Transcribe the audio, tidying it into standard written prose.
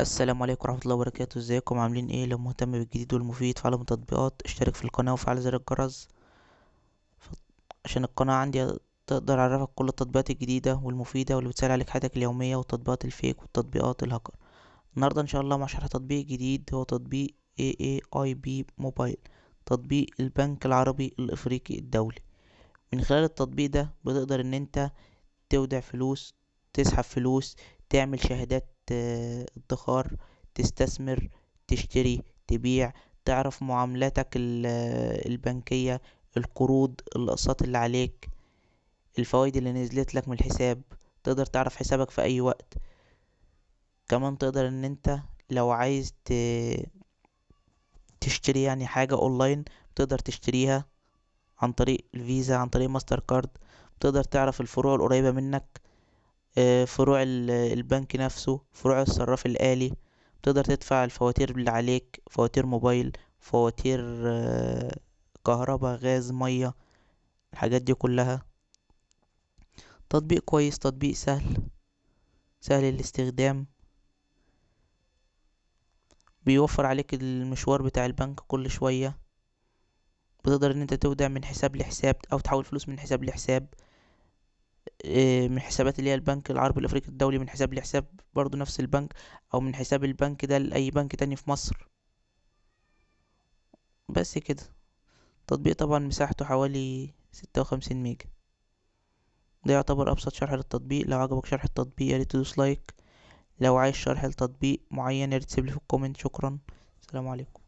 السلام عليكم ورحمة الله وبركاته. ازيكم عاملين ايه؟ لو مهتم بالجديد والمفيد في عالم التطبيقات اشترك في القناة وفعل زر الجرس عشان القناة عندي تقدر اعرفك كل التطبيقات الجديدة والمفيدة واللي بتسهل عليك حياتك اليومية والتطبيقات الفيك والتطبيقات الهاكر. النهاردة ان شاء الله مع شرح تطبيق جديد، هو تطبيق AAIB موبايل، تطبيق البنك العربي الافريقي الدولي. من خلال التطبيق ده بتقدر ان انت تودع فلوس، تسحب فلوس، تعمل شهادات ادخار، تستثمر، تشتري، تبيع، تعرف معاملاتك البنكية، القروض، الأقساط اللي عليك، الفوائد اللي نزلت لك من الحساب. تقدر تعرف حسابك في أي وقت. كمان تقدر ان انت لو عايز تشتري يعني حاجة اونلاين، تقدر تشتريها عن طريق الفيزا، عن طريق ماستر كارد. تقدر تعرف الفروع القريبة منك، فروع البنك نفسه، فروع الصراف الآلي. تقدر تدفع الفواتير اللي عليك، فواتير موبايل، فواتير كهرباء، غاز، مية، الحاجات دي كلها. تطبيق كويس، تطبيق سهل، سهل الاستخدام، بيوفر عليك المشوار بتاع البنك كل شوية. بتقدر ان انت تودع من حساب لحساب او تحول فلوس من حساب لحساب، من حسابات اللي هي البنك العربي الافريقي الدولي، من حساب لحساب برضو نفس البنك، او من حساب البنك ده لاي بنك تاني في مصر. بس كده. التطبيق طبعا مساحته حوالي 56 ميجا. ده يعتبر أبسط شرح للتطبيق. لو عجبك شرح التطبيق ياريت تدوس لايك. لو عايز شرح لتطبيق معين ياريت تسيبلي في الكومنت. شكرا، سلام عليكم.